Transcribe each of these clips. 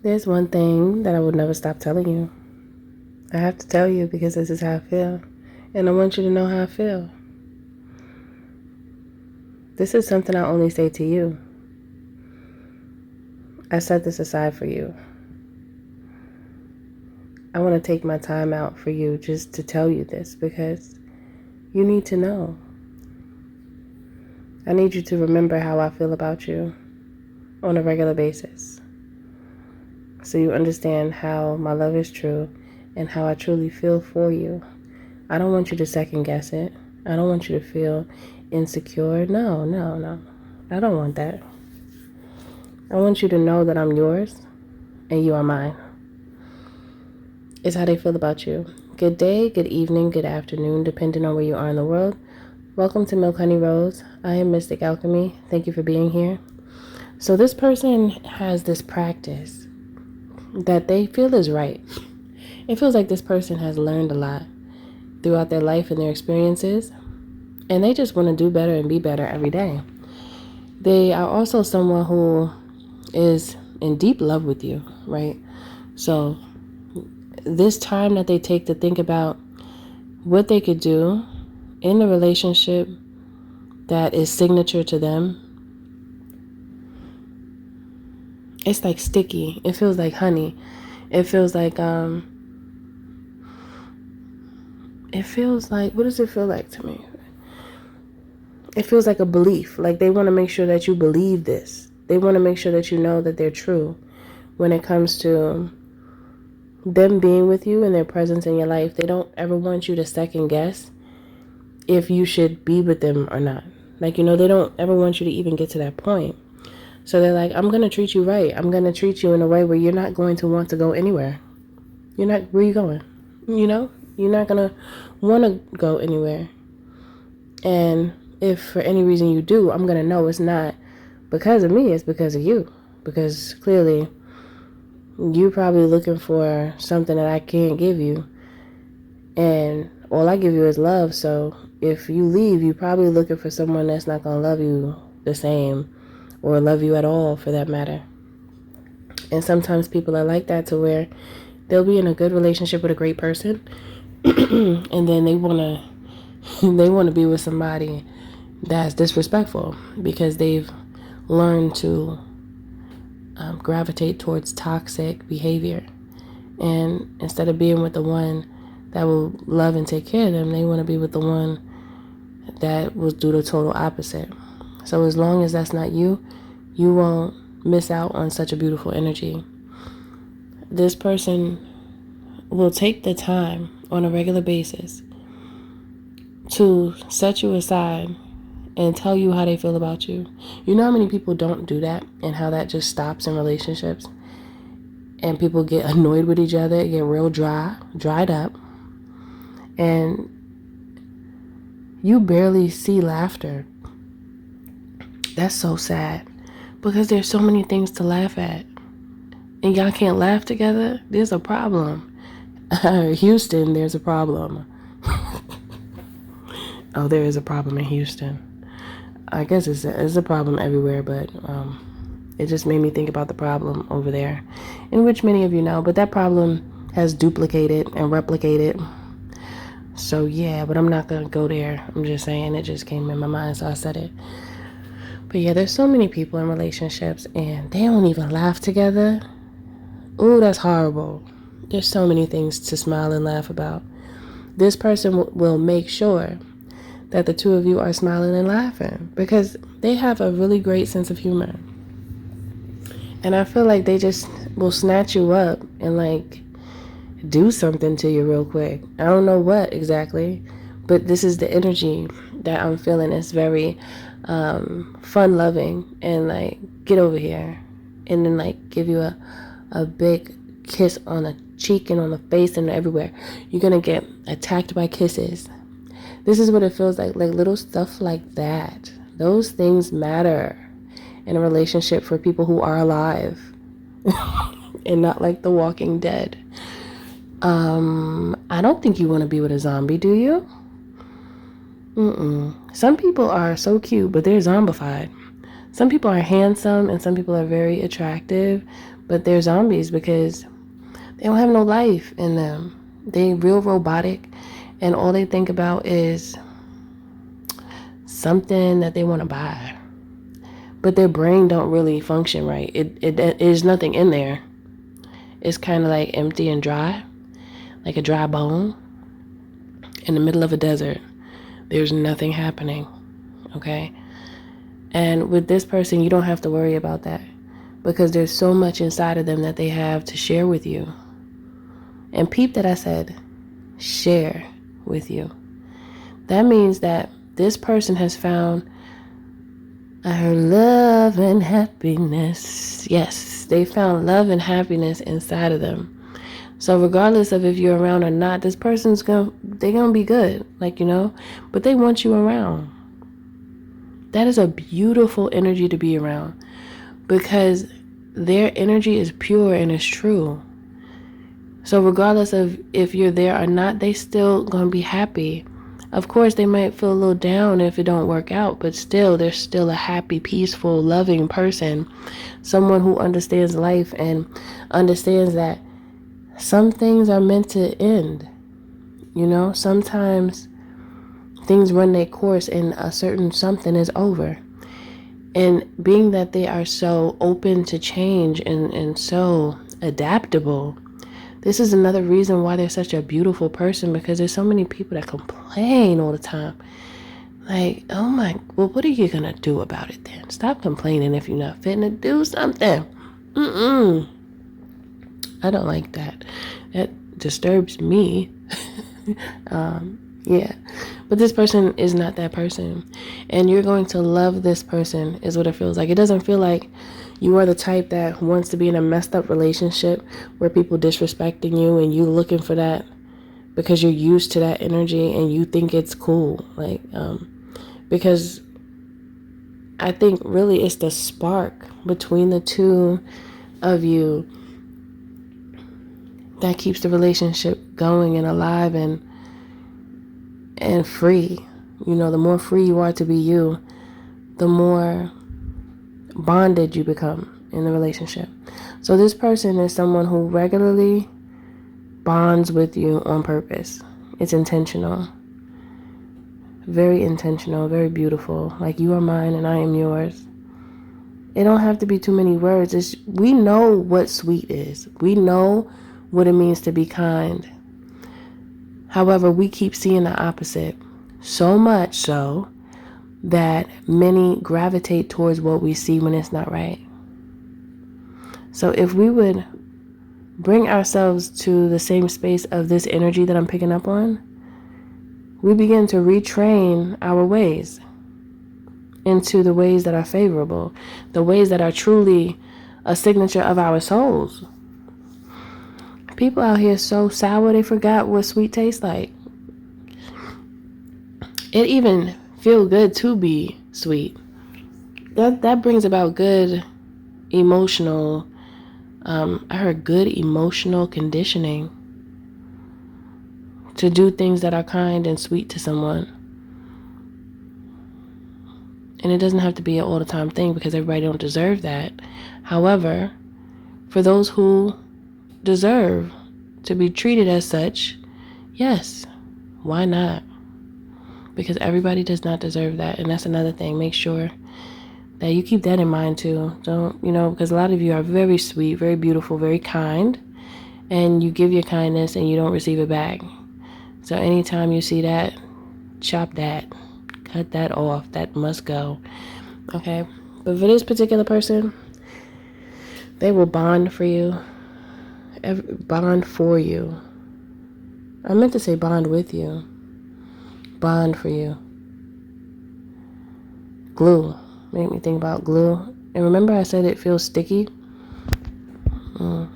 There's one thing that I would never stop telling you. I have to tell you because this is how I feel. And I want you to know how I feel. This is something I only say to you. I set this aside for you. I want to take my time out for you just to tell you this because you need to know. I need you to remember how I feel about you on a regular basis. So you understand how my love is true and how I truly feel for you. I don't want you to second guess it. I don't want you to feel insecure. No. I don't want that. I want you to know that I'm yours and you are mine. It's how they feel about you. Good day, good evening, good afternoon, depending on where you are in the world. Welcome to Milk Honey Rose. I am Mystic Alchemy. Thank you for being here. So this person has this practice that they feel is right. It feels like this person has learned a lot throughout their life and their experiences, and they just want to do better and be better every day. They are also someone who is in deep love with you, right? So this time that they take to think about what they could do in the relationship that is signature to them, it's like sticky. It feels like honey. It feels like what does it feel like to me? It feels like a belief. Like they want to make sure that you believe this. They want to make sure that you know that they're true when it comes to them being with you and their presence in your life. They don't ever want you to second guess if you should be with them or not. Like, they don't ever want you to even get to that point. So they're like, I'm going to treat you right. I'm going to treat you in a way where you're not going to want to go anywhere. Where are you going? You're not going to want to go anywhere. And if for any reason you do, I'm going to know it's not because of me, it's because of you. Because clearly, you're probably looking for something that I can't give you. And all I give you is love. So if you leave, you're probably looking for someone that's not going to love you the same or love you at all for that matter. And sometimes people are like that to where they'll be in a good relationship with a great person and then they want to be with somebody that's disrespectful because they've learned to gravitate towards toxic behavior. And instead of being with the one that will love and take care of them, they want to be with the one that will do the total opposite. So as long as that's not you, you won't miss out on such a beautiful energy. This person will take the time on a regular basis to set you aside and tell you how they feel about you. You know how many people don't do that and how that just stops in relationships? And people get annoyed with each other, get real dried up. And you barely see laughter. That's so sad because there's so many things to laugh at. And y'all can't laugh together? There's a problem. Houston, there's a problem. Oh, there is a problem in Houston. I guess it's a problem everywhere, but it just made me think about the problem over there, in which many of you know, but that problem has duplicated and replicated. So yeah, but I'm not going to go there. I'm just saying it just came in my mind, so I said it. But yeah, there's so many people in relationships and they don't even laugh together. Ooh, that's horrible. There's so many things to smile and laugh about. This person will make sure that the two of you are smiling and laughing because they have a really great sense of humor. And I feel like they just will snatch you up and like do something to you real quick. I don't know what exactly, but this is the energy that I'm feeling. It's very fun loving and like get over here and then like give you a big kiss on the cheek and on the face and everywhere. You're gonna get attacked by kisses. This is what it feels like little stuff like that. Those things matter in a relationship for people who are alive and not like The Walking Dead. I don't think you want to be with a zombie, do you? Some people are so cute, but they're zombified. Some people are handsome and some people are very attractive, but they're zombies because they don't have no life in them. They real robotic, and all they think about is something that they want to buy. But their brain don't really function right. There's nothing in there. It's kind of like empty and dry, like a dry bone in the middle of a desert. There's nothing happening, okay? And with this person, you don't have to worry about that because there's so much inside of them that they have to share with you. And peep that I said, share with you. That means that this person has found her love and happiness. Yes, they found love and happiness inside of them. So regardless of if you're around or not, this person's they're gonna be good, like, but they want you around. That is a beautiful energy to be around because their energy is pure and it's true. So regardless of if you're there or not, they still gonna be happy. Of course, they might feel a little down if it don't work out, but still, they're still a happy, peaceful, loving person. Someone who understands life and understands that some things are meant to end. Sometimes things run their course and a certain something is over. And being that they are so open to change and so adaptable, this is another reason why they're such a beautiful person, because there's so many people that complain all the time. Like, oh my, well, what are you going to do about it then? Stop complaining if you're not fitting to do something. I don't like that. That disturbs me. Yeah. But this person is not that person. And you're going to love this person is what it feels like. It doesn't feel like you are the type that wants to be in a messed up relationship where people disrespecting you and you looking for that because you're used to that energy and you think it's cool. Like, because I think really it's the spark between the two of you that keeps the relationship going and alive and free. The more free you are to be you, the more bonded you become in the relationship. So this person is someone who regularly bonds with you on purpose. It's intentional. Very intentional, very beautiful. Like, you are mine and I am yours. It don't have to be too many words. We know what sweet is. We know what it means to be kind. However, we keep seeing the opposite. So much so that many gravitate towards what we see when it's not right. So if we would bring ourselves to the same space of this energy that I'm picking up on, we begin to retrain our ways into the ways that are favorable, the ways that are truly a signature of our souls. People out here so sour they forgot what sweet tastes like. It even feel good to be sweet. That brings about good emotional, I heard good emotional conditioning to do things that are kind and sweet to someone. And it doesn't have to be an all the time thing because everybody don't deserve that. However, for those who deserve to be treated as such, yes, why not? Because everybody does not deserve that. And that's another thing. Make sure that you keep that in mind too. Don't, because a lot of you are very sweet, very beautiful, very kind, and you give your kindness and you don't receive it back. So anytime you see that, chop that, cut that off. That must go. Okay. But for this particular person, they will bond for you. Bond for you. I meant to say bond with you. Bond for you. Glue. Made me think about glue. And remember I said it feels sticky?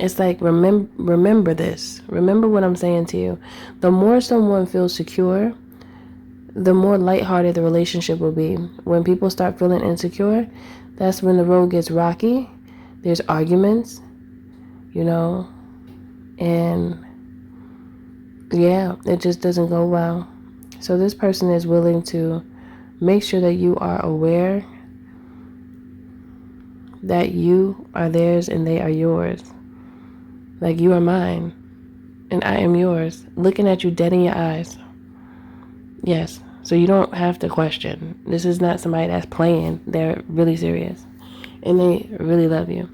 It's like, remember this. Remember what I'm saying to you. The more someone feels secure, the more lighthearted the relationship will be. When people start feeling insecure, that's when the road gets rocky. There's arguments, and yeah, it just doesn't go well. So this person is willing to make sure that you are aware that you are theirs and they are yours. Like, you are mine and I am yours. Looking at you dead in your eyes. Yes. So you don't have to question. This is not somebody that's playing. They're really serious. And they really love you.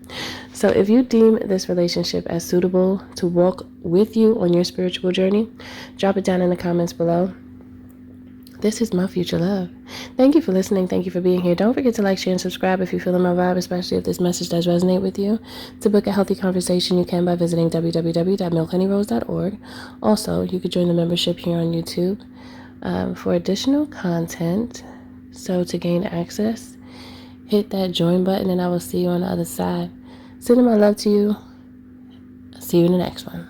So if you deem this relationship as suitable to walk with you on your spiritual journey, drop it down in the comments below. This is my future love. Thank you for listening. Thank you for being here. Don't forget to like, share, and subscribe if you're feeling my vibe, especially if this message does resonate with you. To book a healthy conversation, you can by visiting www.milkhoneyrose.org. Also, you could join the membership here on YouTube for additional content. So to gain access, hit that join button and I will see you on the other side. Sending my love to you. See you in the next one.